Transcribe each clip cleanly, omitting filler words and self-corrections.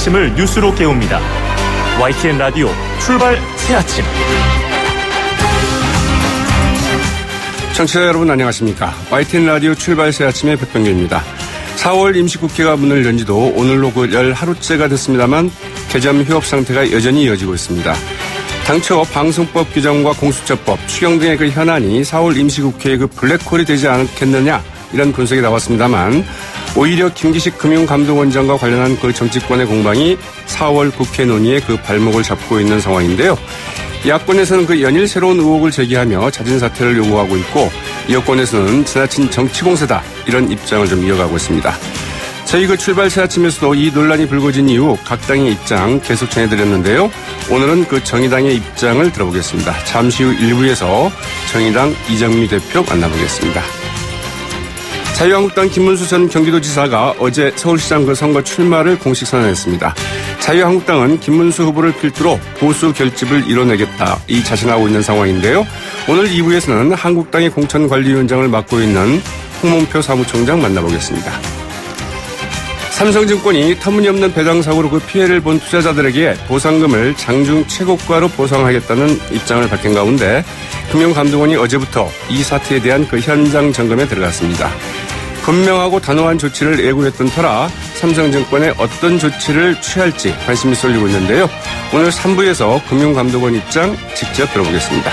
아침을 뉴스로 깨웁니다. YTN 라디오 출발 새아침. 청취자 여러분 안녕하십니까. YTN 라디오 출발 새아침의 백병규입니다. 4월 임시국회가 문을 연 지도 오늘로 열 하루째가 됐습니다만 개점 휴업 상태가 여전히 이어지고 있습니다. 당초 방송법 규정과 공수처법, 추경 등의 그 현안이 4월 임시국회의 그 블랙홀이 되지 않겠느냐 이런 분석이 나왔습니다만 오히려 김기식 금융감독원장과 관련한 그 정치권의 공방이 4월 국회 논의의 그 발목을 잡고 있는 상황인데요. 야권에서는 그 연일 새로운 의혹을 제기하며 자진 사퇴를 요구하고 있고 여권에서는 지나친 정치 공세다 이런 입장을 좀 이어가고 있습니다. 저희 그 출발 새 아침에서도 이 논란이 불거진 이후 각 당의 입장 계속 전해드렸는데요. 오늘은 그 정의당의 입장을 들어보겠습니다. 잠시 후 1부에서 정의당 이정미 대표 만나보겠습니다. 자유한국당 김문수 전 경기도지사가 어제 서울시장 그 선거 출마를 공식 선언했습니다. 자유한국당은 김문수 후보를 필두로 보수 결집을 이뤄내겠다 이 자신하고 있는 상황인데요. 오늘 2부에서는 한국당의 공천관리위원장을 맡고 있는 홍문표 사무총장 만나보겠습니다. 삼성증권이 터무니없는 배당 사고로 그 피해를 본 투자자들에게 보상금을 장중 최고가로 보상하겠다는 입장을 밝힌 가운데 금융감독원이 어제부터 이 사태에 대한 그 현장 점검에 들어갔습니다. 분명하고 단호한 조치를 예고했던 터라 삼성증권에 어떤 조치를 취할지 관심이 쏠리고 있는데요. 오늘 3부에서 금융감독원 입장 직접 들어보겠습니다.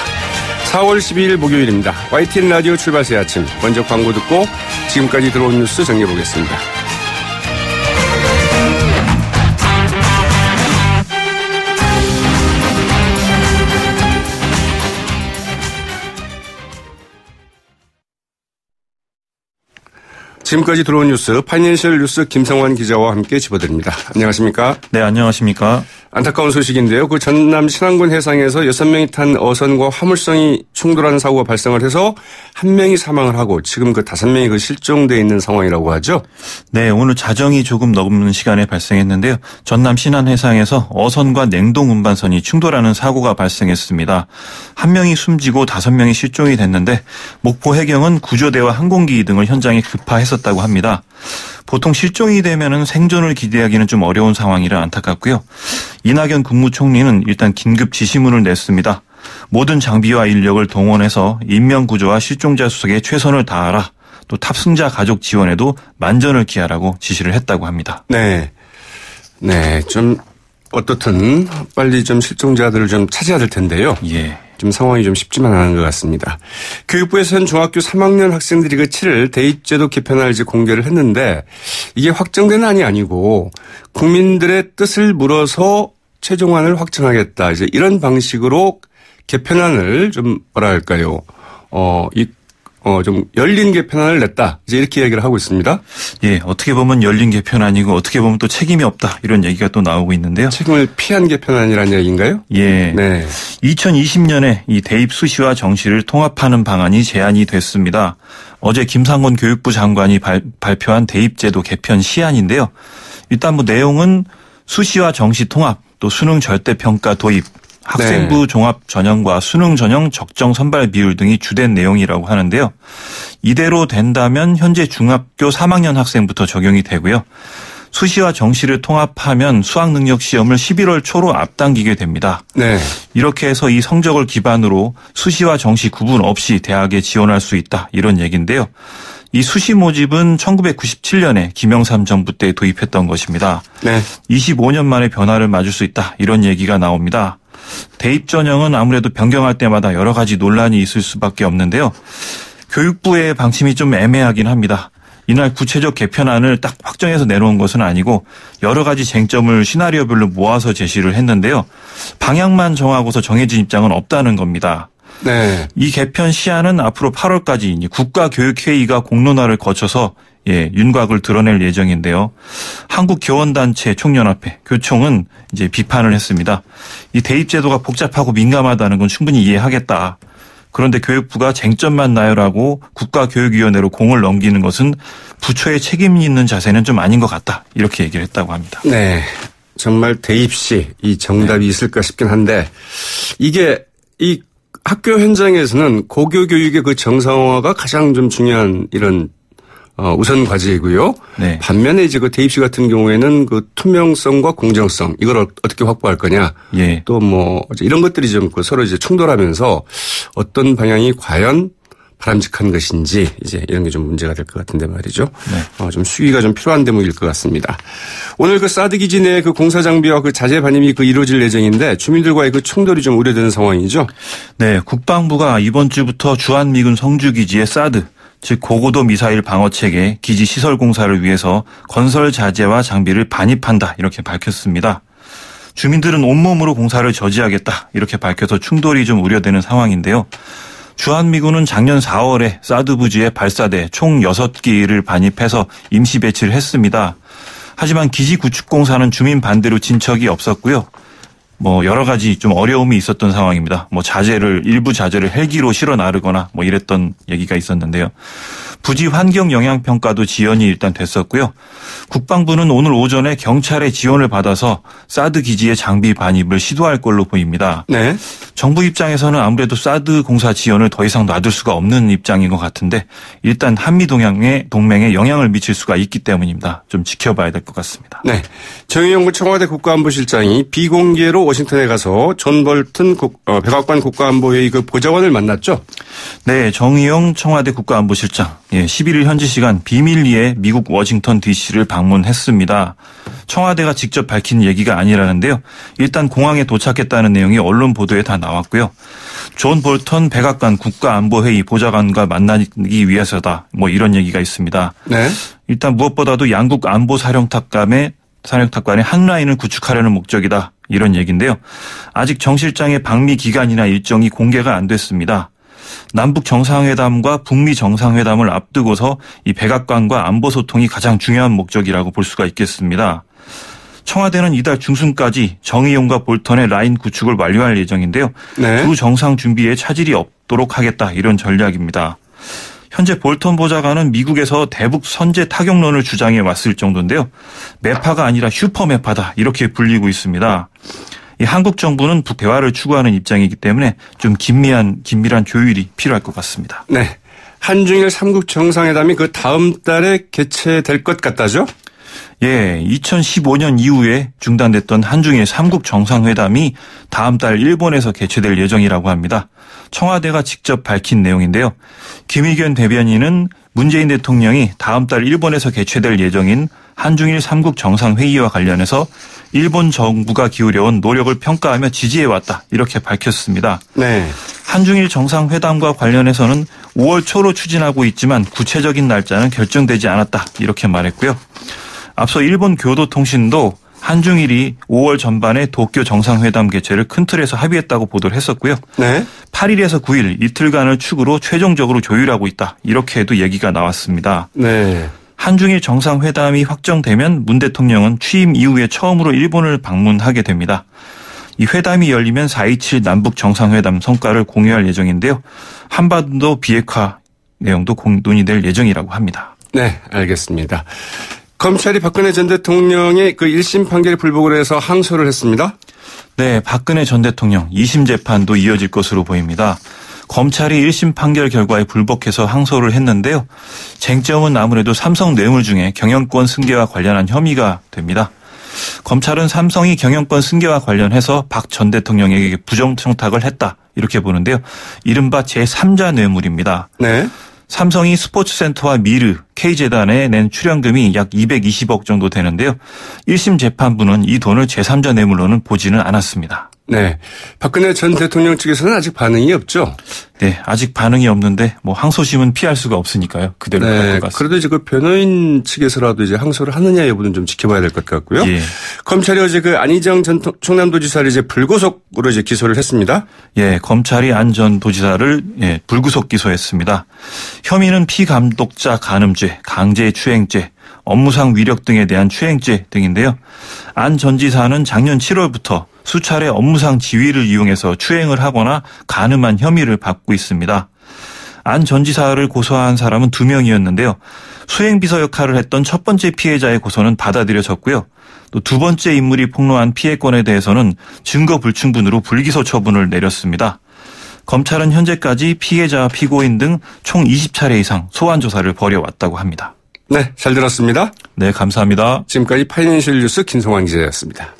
4월 12일 목요일입니다. YTN 라디오 출발 새 아침. 먼저 광고 듣고 지금까지 들어온 뉴스 정리해보겠습니다. 지금까지 들어온 뉴스 파이낸셜 뉴스 김성환 기자와 함께 짚어드립니다. 안녕하십니까? 네, 안녕하십니까? 안타까운 소식인데요. 그 전남 신안군 해상에서 6명이 탄 어선과 화물선이 충돌하는 사고가 발생을 해서 1명이 사망을 하고 지금 그 5명이 그 실종돼 있는 상황이라고 하죠? 네, 오늘 자정이 조금 넘는 시간에 발생했는데요. 전남 신안 해상에서 어선과 냉동 운반선이 충돌하는 사고가 발생했습니다. 1명이 숨지고 5명이 실종이 됐는데 목포 해경은 구조대와 항공기 등을 현장에 급파했었다고 합니다. 보통 실종이 되면은 생존을 기대하기는 좀 어려운 상황이라 안타깝고요. 이낙연 국무총리는 일단 긴급 지시문을 냈습니다. 모든 장비와 인력을 동원해서 인명구조와 실종자 수색에 최선을 다하라. 또 탑승자 가족 지원에도 만전을 기하라고 지시를 했다고 합니다. 네. 네. 좀 어떻든 빨리 좀 실종자들을 좀 찾아야 될 텐데요. 예. 좀 상황이 좀 쉽지만 않은 것 같습니다. 교육부에서는 중학교 3학년 학생들이 그 7일 대입제도 개편을 이제 공개를 했는데 이게 확정된 안이 아니고 국민들의 뜻을 물어서 최종안을 확정하겠다. 이제 이런 방식으로 개편안을 좀 뭐라 할까요? 좀 열린 개편안을 냈다. 이제 이렇게 얘기를 하고 있습니다. 예, 어떻게 보면 열린 개편안이고 어떻게 보면 또 책임이 없다. 이런 얘기가 또 나오고 있는데요. 책임을 피한 개편안이라는 얘기인가요? 예. 네. 2020년에 이 대입 수시와 정시를 통합하는 방안이 제안이 됐습니다. 어제 김상곤 교육부 장관이 발표한 대입제도 개편 시안인데요. 일단 뭐 내용은 수시와 정시 통합, 또 수능 절대평가 도입, 학생부 종합 전형과 수능 전형 적정 선발 비율 등이 주된 내용이라고 하는데요. 이대로 된다면 현재 중학교 3학년 학생부터 적용이 되고요. 수시와 정시를 통합하면 수학능력 시험을 11월 초로 앞당기게 됩니다. 네. 이렇게 해서 이 성적을 기반으로 수시와 정시 구분 없이 대학에 지원할 수 있다. 이런 얘기인데요. 이 수시 모집은 1997년에 김영삼 정부 때 도입했던 것입니다. 네. 25년 만에 변화를 맞을 수 있다. 이런 얘기가 나옵니다. 대입 전형은 아무래도 변경할 때마다 여러 가지 논란이 있을 수밖에 없는데요. 교육부의 방침이 좀 애매하긴 합니다. 이날 구체적 개편안을 딱 확정해서 내놓은 것은 아니고 여러 가지 쟁점을 시나리오별로 모아서 제시를 했는데요. 방향만 정하고서 정해진 입장은 없다는 겁니다. 네. 이 개편 시안은 앞으로 8월까지 국가교육회의가 공론화를 거쳐서 윤곽을 드러낼 예정인데요. 한국교원단체 총연합회 교총은 이제 비판을 했습니다. 이 대입제도가 복잡하고 민감하다는 건 충분히 이해하겠다. 그런데 교육부가 쟁점만 나열하고 국가교육위원회로 공을 넘기는 것은 부처의 책임이 있는 자세는 좀 아닌 것 같다. 이렇게 얘기를 했다고 합니다. 네. 정말 대입 시 이 정답이 있을까 싶긴 한데 이게 이 학교 현장에서는 고교 교육의 그 정상화가 가장 좀 중요한 이런 우선 과제이고요. 네. 반면에 이제 그 대입시 같은 경우에는 그 투명성과 공정성 이걸 어떻게 확보할 거냐. 예. 또 뭐 이런 것들이 좀 서로 이제 충돌하면서 어떤 방향이 과연 바람직한 것인지 이제 이런 게 좀 문제가 될 것 같은데 말이죠. 네. 좀 수위가 좀 필요한 대목일 것 같습니다. 오늘 그 사드 기지 내 그 공사 장비와 그 자재 반입이 그 이루어질 예정인데 주민들과의 그 충돌이 좀 우려되는 상황이죠. 네, 국방부가 이번 주부터 주한미군 성주기지의 사드, 즉 고고도 미사일 방어체계 기지 시설 공사를 위해서 건설 자재와 장비를 반입한다 이렇게 밝혔습니다. 주민들은 온몸으로 공사를 저지하겠다 이렇게 밝혀서 충돌이 좀 우려되는 상황인데요. 주한미군은 작년 4월에 사드 부지에 발사대 총 6기를 반입해서 임시 배치를 했습니다. 하지만 기지 구축 공사는 주민 반대로 진척이 없었고요. 여러 가지 좀 어려움이 있었던 상황입니다. 일부 자재를 헬기로 실어 나르거나 이랬던 얘기가 있었는데요. 부지 환경 영향 평가도 지연이 일단 됐었고요. 국방부는 오늘 오전에 경찰의 지원을 받아서 사드 기지의 장비 반입을 시도할 걸로 보입니다. 네. 정부 입장에서는 아무래도 사드 공사 지원을 더 이상 놔둘 수가 없는 입장인 것 같은데 일단 한미 동맹에 영향을 미칠 수가 있기 때문입니다. 좀 지켜봐야 될 것 같습니다. 네. 정의용 청와대 국가안보실장이 비공개로 워싱턴에 가서 존 볼튼 백악관 국가안보회의 그 보좌관을 만났죠? 네. 정의용 청와대 국가안보실장 11일 현지 시간 비밀리에 미국 워싱턴 DC를 방문했습니다. 청와대가 직접 밝힌 얘기가 아니라는데요. 일단 공항에 도착했다는 내용이 언론 보도에 다 나왔고요. 존 볼턴 백악관 국가안보회의 보좌관과 만나기 위해서다. 이런 얘기가 있습니다. 네. 일단 무엇보다도 양국 안보사령탑 간의 한 라인을 구축하려는 목적이다. 이런 얘기인데요. 아직 정 실장의 방미 기간이나 일정이 공개가 안 됐습니다. 남북 정상회담과 북미 정상회담을 앞두고서 이 백악관과 안보 소통이 가장 중요한 목적이라고 볼 수가 있겠습니다. 청와대는 이달 중순까지 정의용과 볼턴의 라인 구축을 완료할 예정인데요. 네. 두 정상 준비에 차질이 없도록 하겠다 이런 전략입니다. 현재 볼턴 보좌관은 미국에서 대북 선제 타격론을 주장해 왔을 정도인데요. 매파가 아니라 슈퍼 매파다 이렇게 불리고 있습니다. 이 한국 정부는 북 대화를 추구하는 입장이기 때문에 좀 긴밀한 조율이 필요할 것 같습니다. 네. 한중일 3국 정상회담이 그 다음 달에 개최될 것 같다죠? 예, 2015년 이후에 중단됐던 한중일 3국 정상회담이 다음 달 일본에서 개최될 예정이라고 합니다. 청와대가 직접 밝힌 내용인데요. 김의겸 대변인은 문재인 대통령이 다음 달 일본에서 개최될 예정인 한중일 3국 정상회의와 관련해서 일본 정부가 기울여온 노력을 평가하며 지지해왔다 이렇게 밝혔습니다. 네. 한중일 정상회담과 관련해서는 5월 초로 추진하고 있지만 구체적인 날짜는 결정되지 않았다 이렇게 말했고요. 앞서 일본 교도통신도 한중일이 5월 전반에 도쿄 정상회담 개최를 큰 틀에서 합의했다고 보도를 했었고요. 네. 8일에서 9일 이틀간을 축으로 최종적으로 조율하고 있다 이렇게도 얘기가 나왔습니다. 네. 한중일 정상회담이 확정되면 문 대통령은 취임 이후에 처음으로 일본을 방문하게 됩니다. 이 회담이 열리면 4.27 남북 정상회담 성과를 공유할 예정인데요. 한반도 비핵화 내용도 논의될 예정이라고 합니다. 네, 알겠습니다. 검찰이 박근혜 전 대통령의 그 1심 판결에 불복을 해서 항소를 했습니다. 네, 박근혜 전 대통령 2심 재판도 이어질 것으로 보입니다. 검찰이 1심 판결 결과에 불복해서 항소를 했는데요. 쟁점은 아무래도 삼성 뇌물 중에 경영권 승계와 관련한 혐의가 됩니다. 검찰은 삼성이 경영권 승계와 관련해서 박 전 대통령에게 부정청탁을 했다 이렇게 보는데요. 이른바 제3자 뇌물입니다. 네. 삼성이 스포츠센터와 미르, K재단에 낸 출연금이 약 220억 정도 되는데요. 1심 재판부는 이 돈을 제3자 뇌물로는 보지는 않았습니다. 네. 박근혜 전 대통령 측에서는 아직 반응이 없죠? 네. 아직 반응이 없는데 항소심은 피할 수가 없으니까요. 그대로 갈 것 같습니다. 그래도 이제 그 변호인 측에서라도 이제 항소를 하느냐 여부는 좀 지켜봐야 될 것 같고요. 예. 검찰이 어제 그 안희정 전 충남도지사를 이제 불구속으로 이제 기소를 했습니다. 예. 검찰이 안 전 도지사를 불구속 기소했습니다. 혐의는 피감독자 간음죄, 강제추행죄, 업무상 위력 등에 대한 추행죄 등인데요. 안 전 지사는 작년 7월부터 수차례 업무상 지위를 이용해서 추행을 하거나 간음한 혐의를 받고 있습니다. 안 전 지사를 고소한 사람은 2명이었는데요. 수행비서 역할을 했던 첫 번째 피해자의 고소는 받아들여졌고요. 또 두 번째 인물이 폭로한 피해권에 대해서는 증거 불충분으로 불기소 처분을 내렸습니다. 검찰은 현재까지 피해자와 피고인 등 총 20차례 이상 소환 조사를 벌여왔다고 합니다. 네, 잘 들었습니다. 네, 감사합니다. 지금까지 파이낸셜 뉴스 김성환 기자였습니다.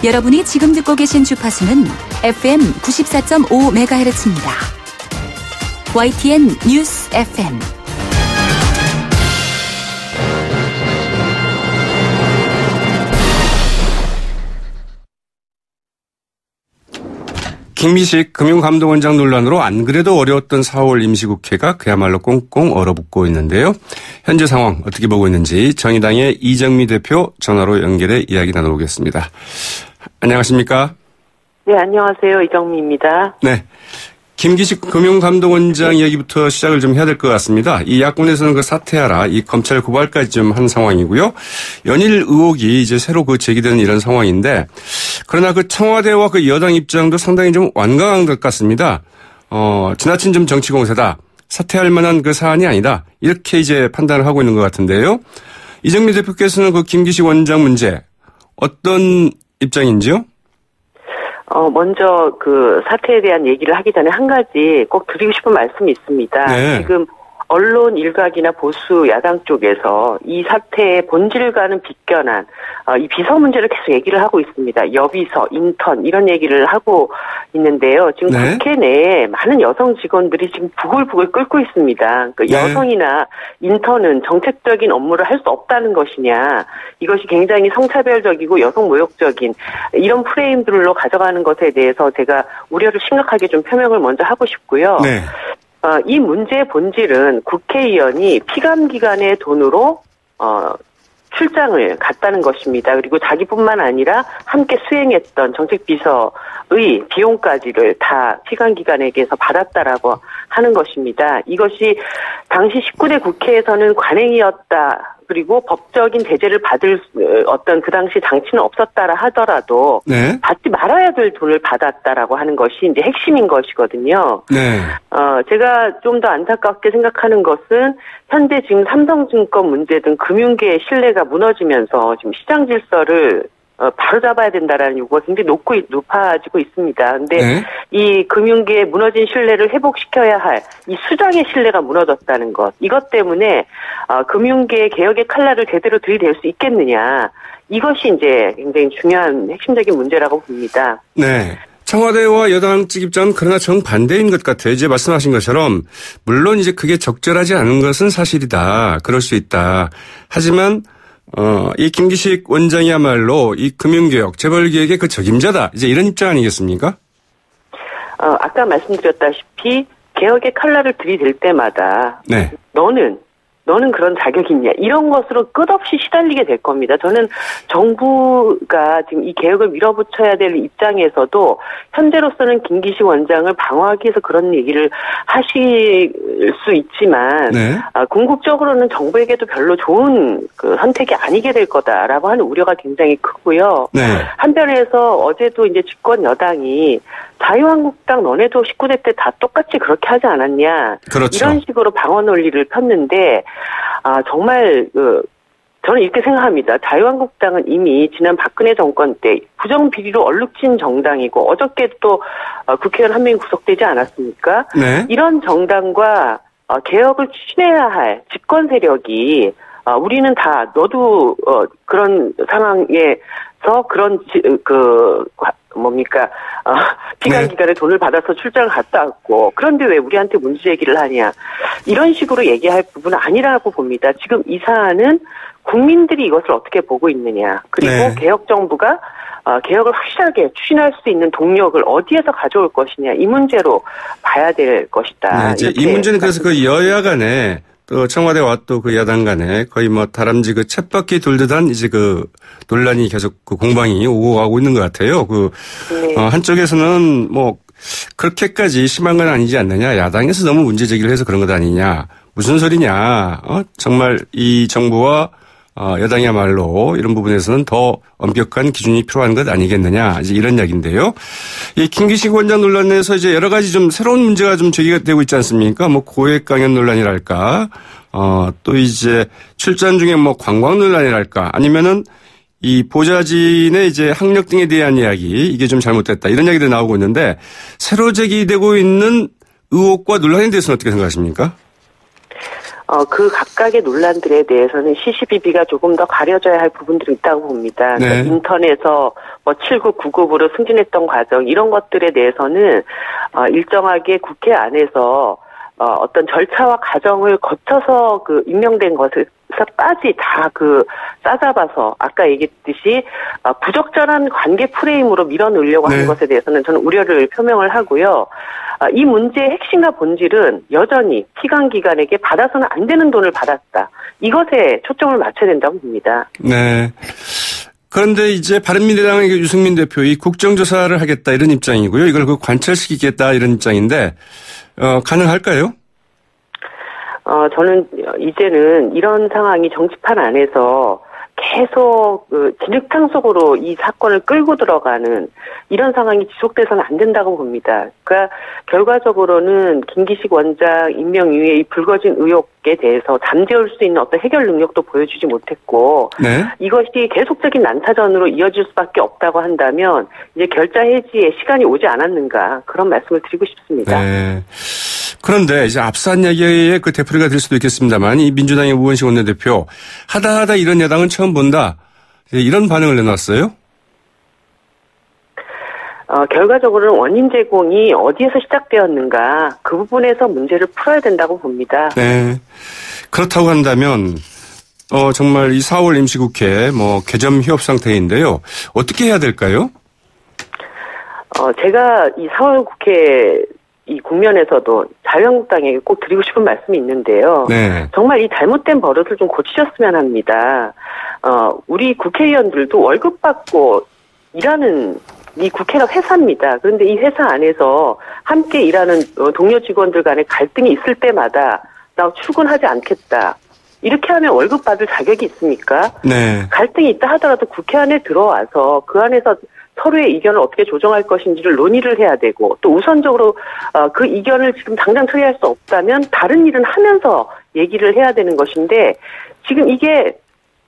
여러분이 지금 듣고 계신 주파수는 FM 94.5MHz입니다. YTN 뉴스 FM. 김기식 금융감독원장 논란으로 안 그래도 어려웠던 4월 임시국회가 그야말로 꽁꽁 얼어붙고 있는데요. 현재 상황 어떻게 보고 있는지 정의당의 이정미 대표 전화로 연결해 이야기 나눠보겠습니다. 안녕하십니까? 네, 안녕하세요. 이정미입니다. 네. 김기식 금융감독원장 이야기부터 시작을 좀 해야 될 것 같습니다. 이 야권에서는 그 사퇴하라, 이 검찰 고발까지 좀 한 상황이고요. 연일 의혹이 이제 새로 그 제기되는 이런 상황인데, 그러나 그 청와대와 그 여당 입장도 상당히 좀 완강한 것 같습니다. 지나친 좀 정치 공세다. 사퇴할 만한 그 사안이 아니다. 이렇게 이제 판단을 하고 있는 것 같은데요. 이정미 대표께서는 그 김기식 원장 문제 어떤 입장인지요? 먼저 그 사태에 대한 얘기를 하기 전에 한 가지 꼭 드리고 싶은 말씀이 있습니다. 네. 지금 언론 일각이나 보수 야당 쪽에서 이 사태의 본질과는 비껴난 이 비서 문제를 계속 얘기를 하고 있습니다. 여비서, 인턴 이런 얘기를 하고 있는데요. 지금 네. 국회 내에 많은 여성 직원들이 지금 부글부글 끓고 있습니다. 그 네. 여성이나 인턴은 정책적인 업무를 할 수 없다는 것이냐. 이것이 굉장히 성차별적이고 여성 모욕적인 이런 프레임들로 가져가는 것에 대해서 제가 우려를 심각하게 좀 표명을 먼저 하고 싶고요. 네. 이 문제의 본질은 국회의원이 피감기관의 돈으로 출장을 갔다는 것입니다. 그리고 자기뿐만 아니라 함께 수행했던 정책비서의 비용까지를 다 피감기관에게서 받았다라고 하는 것입니다. 이것이 당시 19대 국회에서는 관행이었다. 그리고 법적인 대제를 받을 어떤 그 당시 장치는 없었다라 하더라도 네. 받지 말아야 될 돈을 받았다라고 하는 것이 이제 핵심인 것이거든요. 네. 제가 좀 더 안타깝게 생각하는 것은 현재 지금 삼성증권 문제 등 금융계의 신뢰가 무너지면서 지금 시장 질서를 바로잡아야 된다라는 요구가 굉장히 높아지고 있습니다. 근데 네. 이 금융계의 무너진 신뢰를 회복시켜야 할 이 수장의 신뢰가 무너졌다는 것. 이것 때문에 금융계의 개혁의 칼날을 제대로 들이댈 수 있겠느냐. 이것이 이제 굉장히 중요한 핵심적인 문제라고 봅니다. 네. 청와대와 여당 측 입장은 그러나 정반대인 것 같아요. 이제 말씀하신 것처럼 물론 이제 그게 적절하지 않은 것은 사실이다. 그럴 수 있다. 하지만 이 김기식 원장이야말로 이 금융개혁, 재벌개혁의 그 적임자다. 이제 이런 입장 아니겠습니까? 아까 말씀드렸다시피 개혁의 칼날을 들이댈 때마다 네. 너는 그런 자격이 있냐 이런 것으로 끝없이 시달리게 될 겁니다. 저는 정부가 지금 이 개혁을 밀어붙여야 될 입장에서도 현재로서는 김기식 원장을 방어하기 위해서 그런 얘기를 하실 수 있지만 네. 궁극적으로는 정부에게도 별로 좋은 그 선택이 아니게 될 거다라고 하는 우려가 굉장히 크고요. 네. 한편에서 어제도 이제 집권 여당이 자유한국당 너네도 19대 때 다 똑같이 그렇게 하지 않았냐. 그렇죠. 이런 식으로 방어 논리를 폈는데 정말 저는 이렇게 생각합니다. 자유한국당은 이미 지난 박근혜 정권 때 부정비리로 얼룩진 정당이고 어저께 또 국회의원 한 명이 구속되지 않았습니까? 네. 이런 정당과 개혁을 추진해야 할 집권 세력이 우리는 다 너도 그런 상황에서 그런 피감기관에 돈을 받아서 출장을 갔다 왔고 그런데 왜 우리한테 문제 제기를 하냐 이런 식으로 얘기할 부분은 아니라고 봅니다. 지금 이 사안은 국민들이 이것을 어떻게 보고 있느냐 그리고 네. 개혁정부가 개혁을 확실하게 추진할 수 있는 동력을 어디에서 가져올 것이냐 이 문제로 봐야 될 것이다. 네, 이제 이 문제는 그래서 그 여야 간에 또 청와대와 또 그 야당 간에 거의 뭐 다람쥐 그 쳇바퀴 돌듯한 이제 그 논란이 계속 그 공방이 오고 가고 있는 것 같아요. 네. 한쪽에서는 뭐 그렇게까지 심한 건 아니지 않느냐. 야당에서 너무 문제 제기를 해서 그런 것 아니냐. 무슨 소리냐. 정말 이 정부와 여당이야말로 이런 부분에서는 더 엄격한 기준이 필요한 것 아니겠느냐. 이제 이런 이야기인데요. 이 김기식 원장 논란에서 이제 여러 가지 좀 새로운 문제가 좀 제기가 되고 있지 않습니까? 뭐 고액 강연 논란이랄까. 또 이제 출전 중에 뭐 관광 논란이랄까. 아니면은 이 보좌진의 이제 학력 등에 대한 이야기, 이게 좀 잘못됐다, 이런 이야기들이 나오고 있는데, 새로 제기되고 있는 의혹과 논란에 대해서는 어떻게 생각하십니까? 그 각각의 논란들에 대해서는 시시비비가 조금 더 가려져야 할 부분들이 있다고 봅니다. 네. 그러니까 인턴에서 7급, 9급으로 승진했던 과정, 이런 것들에 대해서는 일정하게 국회 안에서 어떤 절차와 과정을 거쳐서 그 임명된 것에서까지 다 싸잡아서 아까 얘기했듯이 부적절한 관계 프레임으로 밀어넣으려고 하는 것에 대해서는 저는 우려를 표명을 하고요. 이 문제의 핵심과 본질은 여전히 피감기관에게 받아서는 안 되는 돈을 받았다. 이것에 초점을 맞춰야 된다고 봅니다. 네. 그런데 이제 바른미래당의 유승민 대표 이 국정조사를 하겠다 이런 입장이고요. 이걸 관철시키겠다 이런 입장인데 가능할까요? 저는 이제는 이런 상황이 정치판 안에서 계속 진흙탕 속으로 이 사건을 끌고 들어가는 이런 상황이 지속돼서는 안 된다고 봅니다. 그러니까 결과적으로는 김기식 원장 임명 이후에 이 불거진 의혹에 대해서 잠재울 수 있는 어떤 해결 능력도 보여주지 못했고 네. 이것이 계속적인 난타전으로 이어질 수밖에 없다고 한다면 이제 결자 해지의 시간이 오지 않았는가 그런 말씀을 드리고 싶습니다. 네. 그런데 이제 앞선 이야기의 그 되풀이가 될 수도 있겠습니다만 이 민주당의 우원식 원내대표 하다 이런 야당은 처음 본다. 이런 반응을 내놨어요. 결과적으로는 원인 제공이 어디에서 시작되었는가 그 부분에서 문제를 풀어야 된다고 봅니다. 네. 그렇다고 한다면 정말 이 4월 임시국회 개점 휴업 상태인데요. 어떻게 해야 될까요? 제가 이 4월 국회 이 국면에서도 자유한국당에게 꼭 드리고 싶은 말씀이 있는데요. 네. 정말 이 잘못된 버릇을 좀 고치셨으면 합니다. 우리 국회의원들도 월급 받고 일하는 이 국회가 회사입니다. 그런데 이 회사 안에서 함께 일하는 동료 직원들 간에 갈등이 있을 때마다 나 출근하지 않겠다. 이렇게 하면 월급 받을 자격이 있습니까? 네. 갈등이 있다 하더라도 국회 안에 들어와서 그 안에서 서로의 의견을 어떻게 조정할 것인지를 논의를 해야 되고 또 우선적으로 그 이견을 지금 당장 처리할 수 없다면 다른 일은 하면서 얘기를 해야 되는 것인데 지금 이게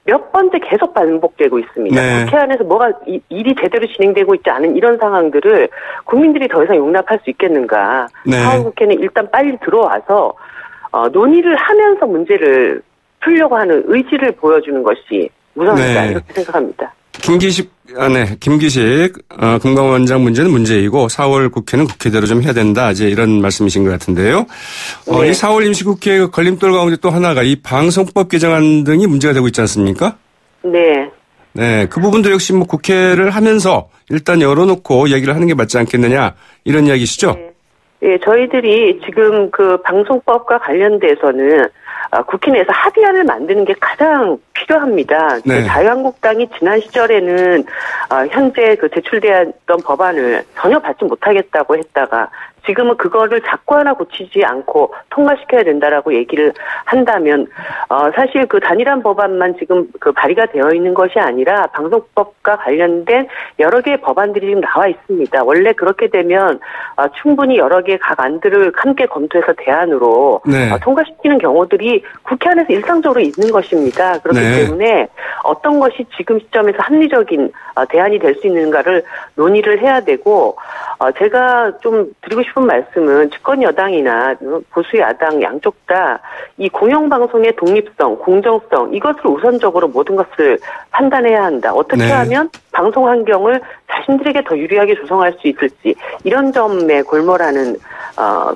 몇 번째 계속 반복되고 있습니다. 네. 국회 안에서 뭐가 일이 제대로 진행되고 있지 않은 이런 상황들을 국민들이 더 이상 용납할 수 있겠는가. 네. 사법국회는 일단 빨리 들어와서 논의를 하면서 문제를 풀려고 하는 의지를 보여주는 것이 우선이다. 네. 이렇게 생각합니다. 김기식 금감원장 문제는 문제이고 4월 국회는 국회대로 좀 해야 된다. 이제 이런 말씀이신 것 같은데요. 네. 이 4월 임시국회 걸림돌 가운데 또 하나가 이 방송법 개정안 등이 문제가 되고 있지 않습니까? 네. 네, 그 부분도 역시 국회를 하면서 일단 열어놓고 얘기를 하는 게 맞지 않겠느냐 이런 이야기시죠? 네, 저희들이 지금 그 방송법과 관련돼서는 국회 내에서 합의안을 만드는 게 가장 필요합니다. 네. 자유한국당이 지난 시절에는 현재 제출되었던 법안을 전혀 받지 못하겠다고 했다가 지금은 그거를 자꾸 하나 고치지 않고 통과시켜야 된다라고 얘기를 한다면 사실 그 단일한 법안만 지금 발의가 되어 있는 것이 아니라 방송법과 관련된 여러 개의 법안들이 지금 나와 있습니다. 원래 그렇게 되면 충분히 여러 개의 각 안들을 함께 검토해서 대안으로 네. 통과시키는 경우들이 국회 안에서 일상적으로 있는 것입니다. 그렇기 네. 때문에 어떤 것이 지금 시점에서 합리적인 대안이 될 수 있는가를 논의를 해야 되고 제가 좀 드리고 싶은 말씀은 집권 여당이나 보수 야당 양쪽 다 이 공영방송의 독립성, 공정성 이것을 우선적으로 모든 것을 판단해야 한다. 어떻게 네. 하면 방송 환경을 자신들에게 더 유리하게 조성할 수 있을지 이런 점에 골몰하는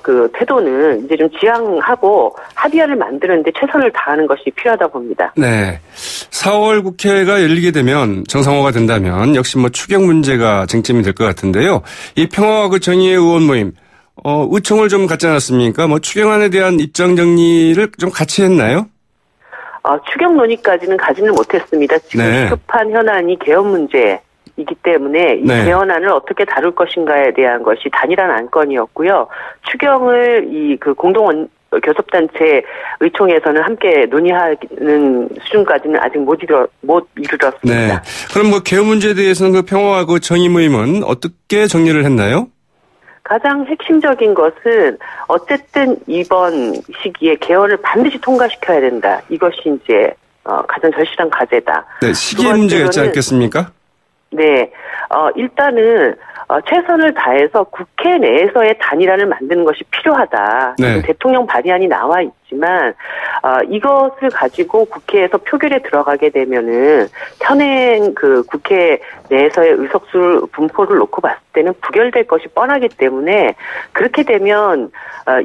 그 태도는 이제 좀 지양하고 합의안을 만드는데 최선을 다하는 것이 필요하다고 봅니다. 네. 4월 국회가 열리게 되면 정상화가 된다면 역시 추경 문제가 쟁점이 될 것 같은데요. 이 평화와 정의의 의원 모임 의총을 좀 갖지 않았습니까? 추경안에 대한 입장 정리를 좀 같이 했나요? 추경 논의까지는 가지는 못했습니다. 지금 네. 시급한 현안이 개헌 문제이기 때문에 이 네. 개헌안을 어떻게 다룰 것인가에 대한 것이 단일한 안건이었고요. 추경을 공동 교섭단체 의총에서는 함께 논의하는 수준까지는 아직 못 이르렀습니다. 네. 그럼 개헌 문제에 대해서는 그 평화와 정의 모임은 어떻게 정리를 했나요? 가장 핵심적인 것은 어쨌든 이번 시기에 개헌을 반드시 통과시켜야 된다. 이것이 이제 가장 절실한 과제다. 네, 시기의 문제가 있지 않겠습니까? 네, 일단은 최선을 다해서 국회 내에서의 단일화를 만드는 것이 필요하다. 네. 대통령 발의안이 나와 있지만 이것을 가지고 국회에서 표결에 들어가게 되면은 현행 그 국회 내에서의 의석수 분포를 놓고 봤을 때는 부결될 것이 뻔하기 때문에 그렇게 되면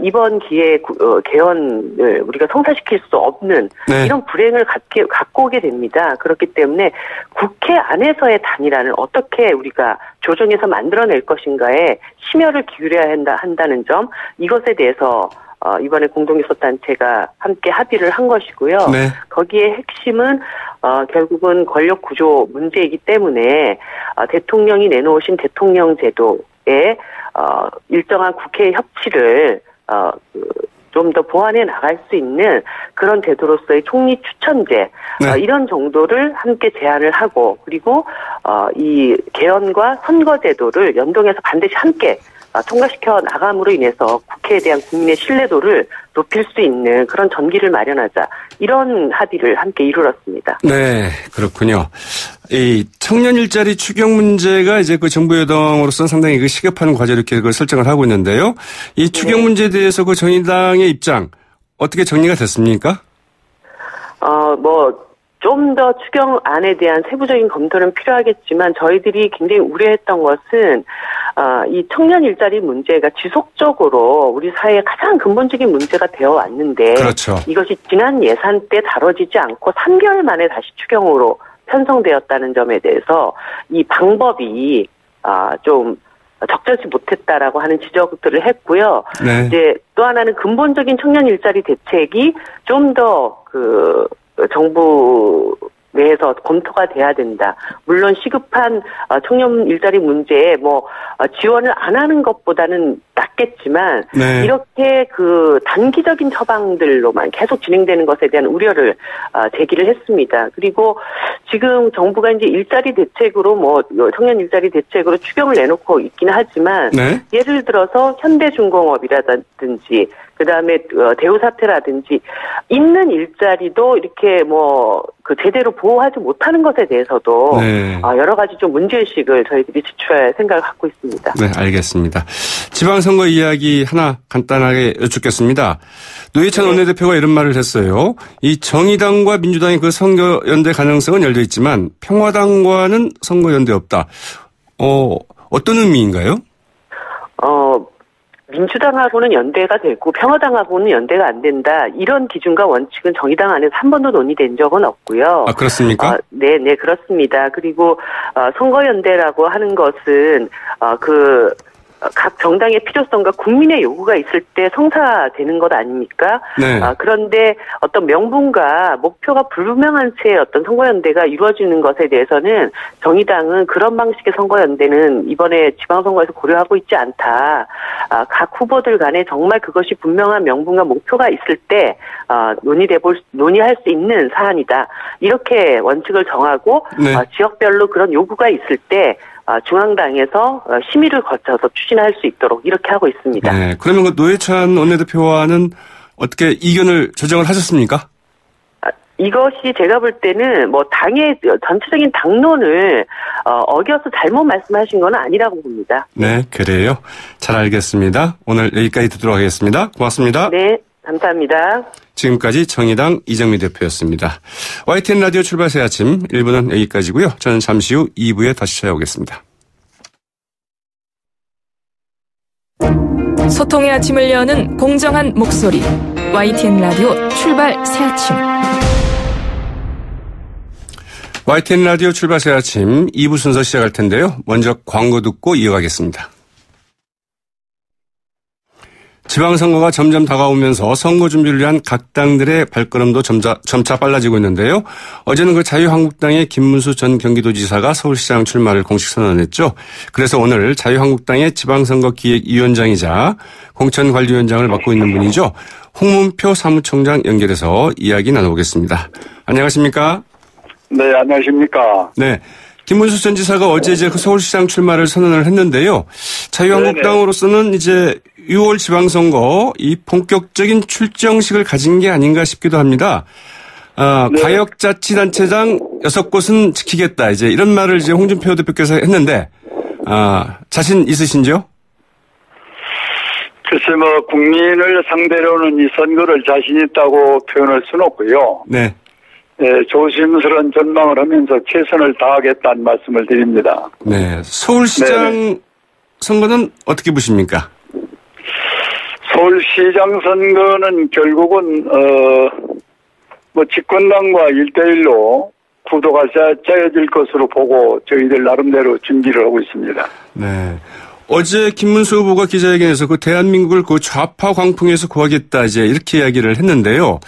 이번 기회에 개헌을 우리가 성사시킬 수 없는 네. 이런 불행을 갖고 오게 됩니다. 그렇기 때문에 국회 안에서의 단일화를 어떻게 우리가 조정해서 만들어낼 것인가에 심혈을 기울여야 한다는 점, 이것에 대해서 이번에 공동교섭단체가 함께 합의를 한 것이고요. 네. 거기에 핵심은 결국은 권력 구조 문제이기 때문에 대통령이 내놓으신 대통령 제도에 일정한 국회 협치를 좀 더 보완해 나갈 수 있는 그런 제도로서의 총리 추천제 네. 이런 정도를 함께 제안을 하고, 그리고 이 개헌과 선거 제도를 연동해서 반드시 함께 통과시켜 나감으로 인해서 국회에 대한 국민의 신뢰도를 높일 수 있는 그런 전기를 마련하자, 이런 합의를 함께 이루었습니다. 네, 그렇군요. 이 청년 일자리 추경 문제가 이제 그 정부 여당으로서는 상당히 그 시급한 과제 이렇게 그걸 설정을 하고 있는데요. 이 추경 문제에 대해서 그 정의당의 입장 어떻게 정리가 됐습니까? 좀 더 추경안에 대한 세부적인 검토는 필요하겠지만 저희들이 굉장히 우려했던 것은 이 청년 일자리 문제가 지속적으로 우리 사회의 가장 근본적인 문제가 되어 왔는데, 그렇죠. 이것이 지난 예산 때 다뤄지지 않고 3개월 만에 다시 추경으로 편성되었다는 점에 대해서 이 방법이 좀 적절치 못했다라고 하는 지적들을 했고요. 네. 이제 또 하나는 근본적인 청년 일자리 대책이 좀 더 정부 내에서 검토가 돼야 된다. 물론 시급한 청년 일자리 문제에 지원을 안 하는 것보다는 낫겠지만, 네. 이렇게 그 단기적인 처방들로만 계속 진행되는 것에 대한 우려를 제기를 했습니다. 그리고 지금 정부가 이제 일자리 대책으로 청년 일자리 대책으로 추경을 내놓고 있기는 하지만, 네. 예를 들어서 현대중공업이라든지 그다음에 대우사태라든지 있는 일자리도 이렇게 제대로 보호하지 못하는 것에 대해서도 네. 여러 가지 좀 문제의식을 저희들이 지출할 생각을 갖고 있습니다. 네, 알겠습니다. 지방선거 이야기 하나 간단하게 여쭙겠습니다. 노회찬 원내대표가 이런 말을 했어요. 이 정의당과 민주당의 그 선거연대 가능성은 열려 있지만 평화당과는 선거연대 없다. 어떤 의미인가요? 민주당하고는 연대가 되고 평화당하고는 연대가 안 된다. 이런 기준과 원칙은 정의당 안에서 한 번도 논의된 적은 없고요. 아, 그렇습니까? 네, 그렇습니다. 그리고 선거연대라고 하는 것은 각 정당의 필요성과 국민의 요구가 있을 때 성사되는 것 아닙니까? 네. 그런데 어떤 명분과 목표가 불분명한 채 어떤 선거연대가 이루어지는 것에 대해서는 정의당은 그런 방식의 선거연대는 이번에 지방선거에서 고려하고 있지 않다. 각 후보들 간에 정말 그것이 분명한 명분과 목표가 있을 때 논의할 수 있는 사안이다. 이렇게 원칙을 정하고 네. 지역별로 그런 요구가 있을 때 중앙당에서 심의를 거쳐서 추진할 수 있도록 이렇게 하고 있습니다. 네. 그러면 그 노회찬 원내대표와는 어떻게 이견을 조정을 하셨습니까? 이것이 제가 볼 때는 당의 전체적인 당론을 어겨서 잘못 말씀하신 건 아니라고 봅니다. 네, 그래요. 잘 알겠습니다. 오늘 여기까지 듣도록 하겠습니다. 고맙습니다. 네, 감사합니다. 지금까지 정의당 이정미 대표였습니다. YTN 라디오 출발 새 아침 1부는 여기까지고요. 저는 잠시 후 2부에 다시 찾아오겠습니다. 소통의 아침을 여는 공정한 목소리 YTN 라디오 출발 새 아침. YTN 라디오 출발 새 아침 2부 순서 시작할 텐데요. 먼저 광고 듣고 이어가겠습니다. 지방선거가 점점 다가오면서 선거 준비를 위한 각 당들의 발걸음도 점차 빨라지고 있는데요. 어제는 그 자유한국당의 김문수 전 경기도지사가 서울시장 출마를 공식 선언했죠. 그래서 오늘 자유한국당의 지방선거 기획위원장이자 공천관리위원장을 맡고 있는 분이죠. 홍문표 사무총장 연결해서 이야기 나눠보겠습니다. 안녕하십니까? 네, 안녕하십니까? 네. 김문수 전 지사가 어제 이제 그 서울시장 출마를 선언을 했는데요. 자유한국당으로서는 이제 6월 지방선거 이 본격적인 출정식을 가진 게 아닌가 싶기도 합니다. 네. 과역자치단체장 6곳은 지키겠다. 이제 이런 말을 이제 홍준표 대표께서 했는데, 자신 있으신지요? 글쎄 국민을 상대로는 이 선거를 자신 있다고 표현할 수는 없고요. 네. 조심스러운 전망을 하면서 최선을 다하겠다는 말씀을 드립니다. 네. 서울시장 네네. 선거는 어떻게 보십니까? 서울시장 선거는 결국은 집권당과 1대1로 구도가 짜여질 것으로 보고 저희들 나름대로 준비를 하고 있습니다. 네. 어제 김문수 후보가 기자회견에서 그 대한민국을 그 좌파 광풍에서 구하겠다 이제 이렇게 이야기를 했는데요.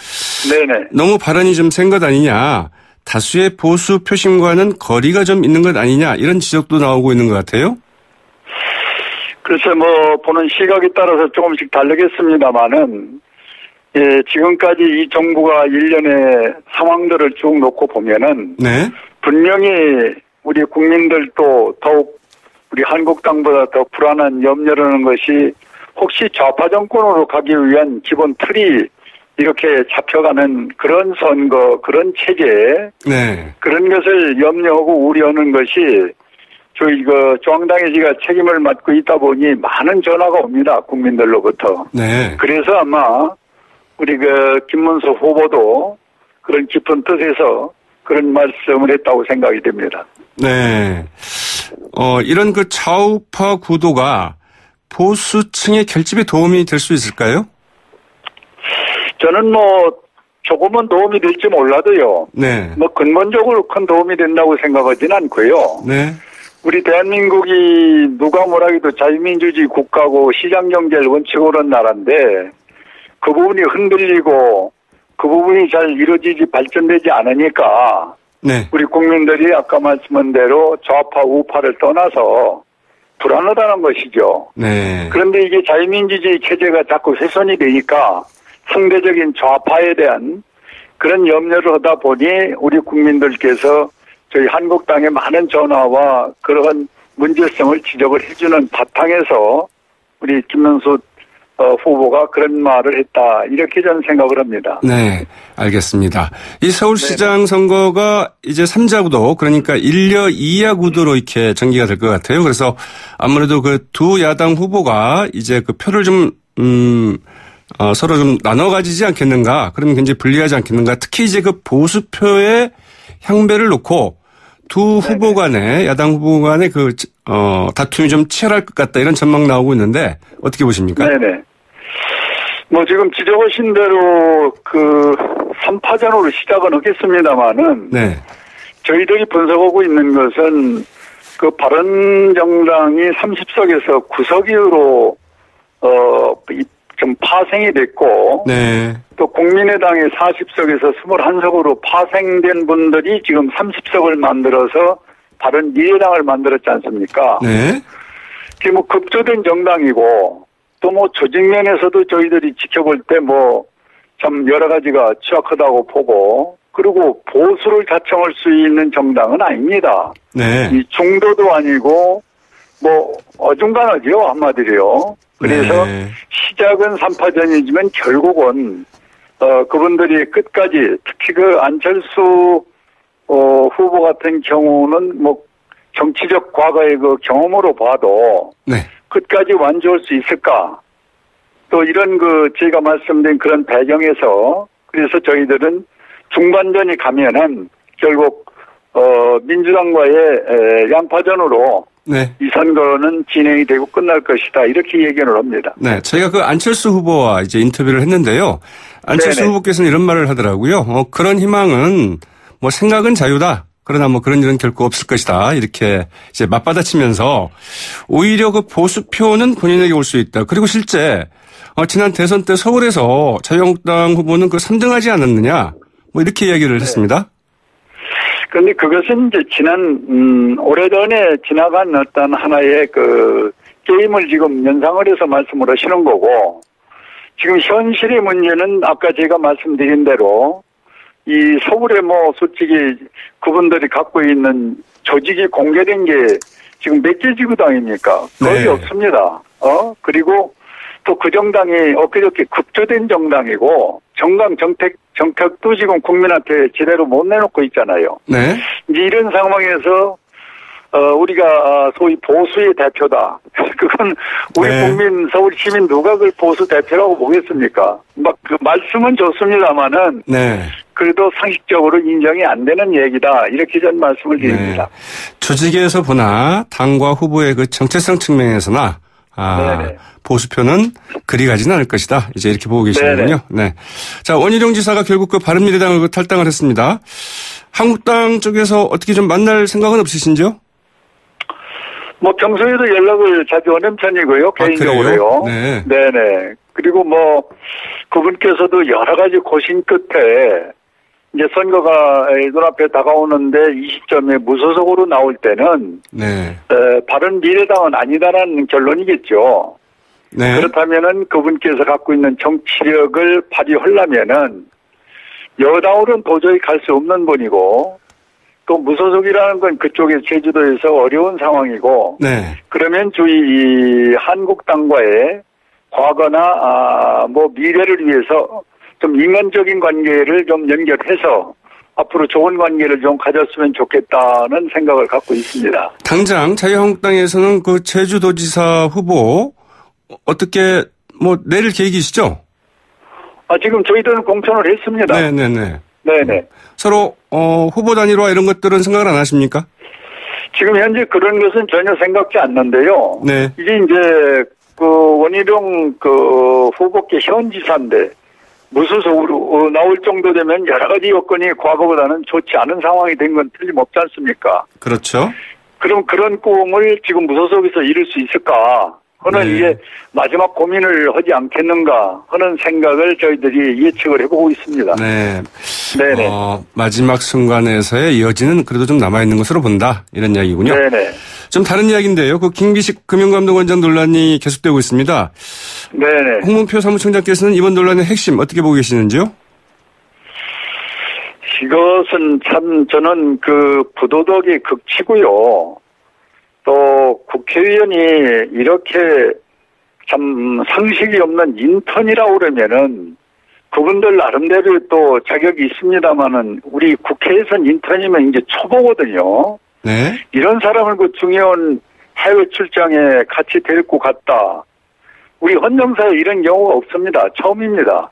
네네. 너무 발언이 좀 센 것 아니냐. 다수의 보수 표심과는 거리가 좀 있는 것 아니냐. 이런 지적도 나오고 있는 것 같아요. 글쎄 보는 시각에 따라서 조금씩 다르겠습니다만은 지금까지 이 정부가 일련의 상황들을 쭉 놓고 보면은 네. 분명히 우리 국민들도 더욱 우리 한국당보다 더 불안한 염려를 하는 것이 혹시 좌파 정권으로 가기 위한 기본 틀이 이렇게 잡혀가는 그런 선거, 그런 체제, 네. 그런 것을 염려하고 우려하는 것이 저희 중앙당이 제가 책임을 맡고 있다 보니 많은 전화가 옵니다. 국민들로부터. 네. 그래서 아마 우리 김문수 후보도 그런 깊은 뜻에서 그런 말씀을 했다고 생각이 됩니다. 네. 이런 그 좌우파 구도가 보수층의 결집에 도움이 될 수 있을까요? 저는 조금은 도움이 될지 몰라도요. 네. 근본적으로 큰 도움이 된다고 생각하지는 않고요. 네. 우리 대한민국이 누가 뭐라 해도 자유민주주의 국가고 시장경제를 원칙으로 한 나라인데 그 부분이 흔들리고 그 부분이 잘 이루어지지 발전되지 않으니까 네. 우리 국민들이 아까 말씀한 대로 좌파 우파를 떠나서 불안하다는 것이죠. 네. 그런데 이게 자유민주주의 체제가 자꾸 훼손이 되니까 상대적인 좌파에 대한 그런 염려를 하다 보니 우리 국민들께서 저희 한국당의 많은 전화와 그러한 문제성을 지적을 해주는 바탕에서 우리 김문수 후보가 그런 말을 했다. 이렇게 저는 생각을 합니다. 네, 알겠습니다. 이 서울시장 선거가 이제 3자 구도, 그러니까 1여 2야 구도로 이렇게 전개가 될 것 같아요. 그래서 아무래도 그 두 야당 후보가 이제 그 표를 좀, 서로 좀 나눠 가지지 않겠는가. 그러면 굉장히 불리하지 않겠는가. 특히 이제 그 보수표의 향배를 놓고 두 후보 간에, 야당 후보 간에 다툼이 좀 치열할 것 같다. 이런 전망 나오고 있는데 어떻게 보십니까? 네네. 지금 지적하신 대로 3파전으로 시작은 하겠습니다만은. 네. 저희들이 분석하고 있는 것은 바른정당이 30석에서 9석으로, 좀 파생이 됐고. 네. 또 국민의당이 40석에서 21석으로 파생된 분들이 지금 30석을 만들어서 바른미래당을 만들었지 않습니까? 네. 이게 급조된 정당이고 또 조직면에서도 저희들이 지켜볼 때 참 여러 가지가 취약하다고 보고 그리고 보수를 자청할 수 있는 정당은 아닙니다. 네. 이 중도도 아니고 어중간하죠 한마디로요. 그래서 네. 시작은 3파전이지만 결국은 그분들이 끝까지 특히 안철수 후보 같은 경우는 정치적 과거의 경험으로 봐도 네. 끝까지 완주할 수 있을까? 또 이런 제가 말씀드린 그런 배경에서 그래서 저희들은 중반전이 가면은 결국 민주당과의 양파전으로 네. 이 선거는 진행이 되고 끝날 것이다. 이렇게 얘기를 합니다. 네. 저희가 안철수 후보와 이제 인터뷰를 했는데요. 안철수 네네. 후보께서는 이런 말을 하더라고요. 그런 희망은 생각은 자유다. 그러나 그런 일은 결코 없을 것이다. 이렇게 이제 맞받아치면서 오히려 보수표는 본인에게 올 수 있다. 그리고 실제 지난 대선 때 서울에서 자유한국당 후보는 3등하지 않았느냐. 이렇게 이야기를 네. 했습니다. 그런데 그것은 이제 오래전에 지나간 어떤 하나의 게임을 지금 연상을 해서 말씀을 하시는 거고, 지금 현실의 문제는 아까 제가 말씀드린 대로, 이 서울에 솔직히 그분들이 갖고 있는 조직이 공개된 게 지금 몇 개 지구당입니까? 거의 네. 없습니다. 그리고 또 그 정당이 엊그저께 급조된 정당이고, 정강 정책도 지금 국민한테 제대로 못 내놓고 있잖아요. 네. 이제 이런 상황에서 우리가 소위 보수의 대표다. 그건 우리 네. 국민 서울 시민 누가 그걸 보수 대표라고 보겠습니까? 막 그 말씀은 좋습니다만은 네. 그래도 상식적으로 인정이 안 되는 얘기다. 이렇게 전 말씀을 드립니다. 네. 조직에서 보나 당과 후보의 그 정체성 측면에서나 네네. 보수표는 그리 가지는 않을 것이다. 이제 이렇게 보고 계시는군요. 네. 자, 원희룡 지사가 결국 그 바른미래당을 탈당을 했습니다. 한국당 쪽에서 어떻게 좀 만날 생각은 없으신지요? 뭐 평소에도 연락을 자주 하는 편이고요. 개인적으로요. 네. 네네. 그리고 뭐 그분께서도 여러 가지 고심 끝에 이제 선거가 눈앞에 다가오는데 이 시점에 무소속으로 나올 때는 네. 바른 미래당은 아니다라는 결론이겠죠. 네. 그렇다면은 그분께서 갖고 있는 정치력을 발휘하려면은 여당으로는 도저히 갈 수 없는 분이고 또 무소속이라는 건 그쪽에 제주도에서 어려운 상황이고 네. 그러면 이 한국당과의 과거나 뭐 미래를 위해서 좀 인간적인 관계를 좀 연결해서 앞으로 좋은 관계를 좀 가졌으면 좋겠다는 생각을 갖고 있습니다. 당장 자유한국당에서는 그 제주도지사 후보 어떻게 뭐 내릴 계획이시죠? 지금 저희들은 공천을 했습니다. 네네네. 네네. 서로 후보 단일화 이런 것들은 생각을 안 하십니까? 지금 현재 그런 것은 전혀 생각지 않는데요. 네. 이게 이제 그 원희룡 그 후보께 현 지사인데 무소속으로 나올 정도 되면 여러 가지 여건이 과거보다는 좋지 않은 상황이 된 건 틀림없지 않습니까? 그렇죠. 그럼 그런 꿈을 지금 무소속에서 이룰 수 있을까 하는 네. 이게 마지막 고민을 하지 않겠는가 하는 생각을 저희들이 예측을 해보고 있습니다. 네. 네네. 마지막 순간에서의 여지는 그래도 좀 남아있는 것으로 본다. 이런 이야기군요. 네네. 좀 다른 이야기인데요. 그 김기식 금융감독원장 논란이 계속되고 있습니다. 네네. 홍문표 사무총장께서는 이번 논란의 핵심 어떻게 보고 계시는지요? 이것은 참 저는 그 부도덕의 극치고요. 또 국회의원이 이렇게 참 상식이 없는 인턴이라고 그러면은 그분들 나름대로 또 자격이 있습니다만은 우리 국회에선 인턴이면 이제 초보거든요. 네. 이런 사람을 그 중요한 해외 출장에 같이 데리고 갔다. 우리 헌정사에 이런 경우가 없습니다. 처음입니다.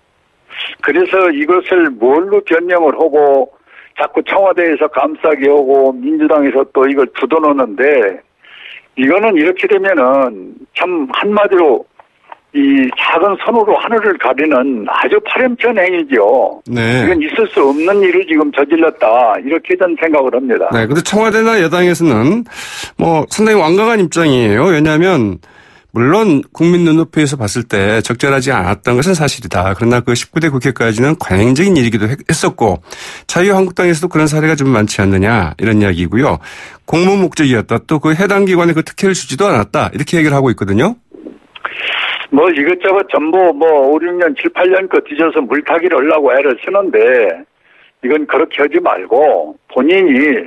그래서 이것을 뭘로 변명을 하고 자꾸 청와대에서 감싸게 하고 민주당에서 또 이걸 두어놓는데 이거는 이렇게 되면은 참 한마디로 이 작은 손으로 하늘을 가리는 아주 파렴치한 행위죠. 네. 이건 있을 수 없는 일을 지금 저질렀다. 이렇게 저는 생각을 합니다. 네. 근데 청와대나 여당에서는 뭐 상당히 완강한 입장이에요. 왜냐하면 물론 국민 눈높이에서 봤을 때 적절하지 않았던 것은 사실이다. 그러나 그 19대 국회까지는 관행적인 일이기도 했었고 자유한국당에서도 그런 사례가 좀 많지 않느냐 이런 이야기고요. 공무 목적이었다. 또 그 해당 기관에 그 특혜를 주지도 않았다. 이렇게 얘기를 하고 있거든요. 뭐 이것저것 전부 뭐 5, 6년, 7, 8년 거 뒤져서 물타기를 하려고 애를 쓰는데 이건 그렇게 하지 말고 본인이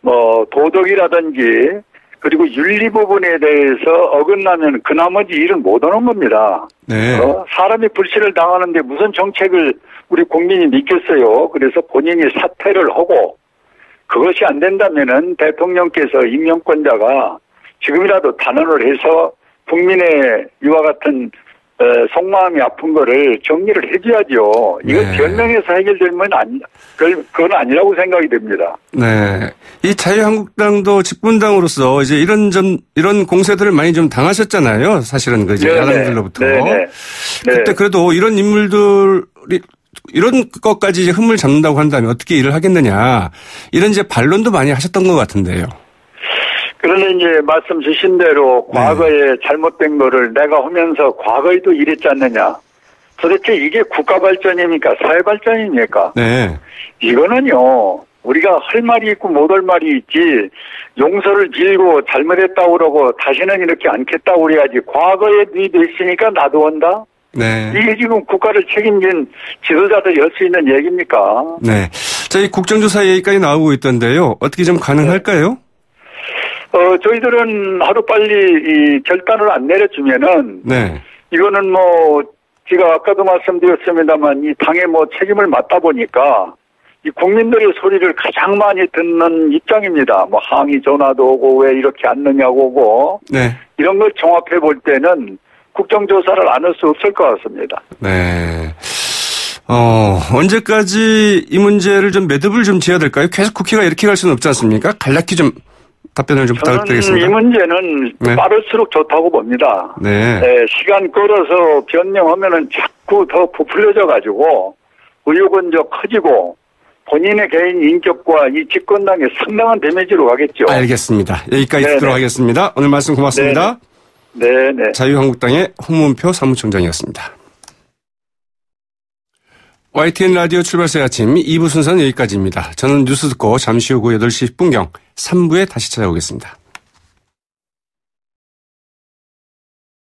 뭐 도덕이라든지 그리고 윤리 부분에 대해서 어긋나면 그 나머지 일은 못 하는 겁니다. 네. 사람이 불신을 당하는데 무슨 정책을 우리 국민이 믿겠어요. 그래서 본인이 사퇴를 하고 그것이 안 된다면은 대통령께서 임명권자가 지금이라도 단언을 해서 국민의 이와 같은 속마음이 아픈 거를 정리를 해줘야죠. 이거 네. 변명해서 해결되면 그건 아니라고 생각이 됩니다. 네. 이 자유한국당도 집권당으로서 이제 이런 공세들을 많이 좀 당하셨잖아요. 사실은 그 이제 야당들로부터. 네네. 그때 그래도 이런 인물들이 이런 것까지 이제 흠을 잡는다고 한다면 어떻게 일을 하겠느냐. 이런 이제 반론도 많이 하셨던 것 같은데요. 그런데 이제 말씀 주신 대로 과거에 잘못된 거를 내가 하면서 과거에도 이랬지 않느냐. 도대체 이게 국가 발전입니까? 사회 발전입니까? 네. 이거는요. 우리가 할 말이 있고 못 할 말이 있지. 용서를 빌고 잘못했다고 그러고 다시는 이렇게 않겠다고 그래야지. 과거에 니도 있으니까 나도 한다? 네. 이게 지금 국가를 책임진 지도자들이 할 수 있는 얘기입니까? 네. 자, 이 국정조사 얘기까지 나오고 있던데요. 어떻게 좀 가능할까요? 저희들은 하루빨리 이 결단을 안 내려주면은 네. 이거는 뭐 제가 아까도 말씀드렸습니다만 이 당의 뭐 책임을 맡다 보니까 이 국민들의 소리를 가장 많이 듣는 입장입니다. 뭐 항의 전화도 오고 왜 이렇게 안 넣냐고 오고 네. 이런 걸 종합해 볼 때는 국정조사를 안 할 수 없을 것 같습니다. 네. 언제까지 이 문제를 좀 매듭을 좀 지어야 될까요? 계속 국회가 이렇게 갈 수는 없지 않습니까? 간략히 좀 답변을 좀 부탁드리겠습니다. 저는 이 문제는 네. 빠를수록 좋다고 봅니다. 네. 네, 시간 끌어서 변명하면은 자꾸 더 부풀려져 가지고 의혹은 더 커지고 본인의 개인 인격과 이 집권당에 상당한 데미지로 가겠죠. 알겠습니다. 여기까지 네네. 듣도록 하겠습니다. 오늘 말씀 고맙습니다. 네네. 자유한국당의 홍문표 사무총장이었습니다. YTN 라디오 출발새 아침 2부 순서는 여기까지입니다. 저는 뉴스 듣고 잠시 후 8시 10분경 3부에 다시 찾아오겠습니다.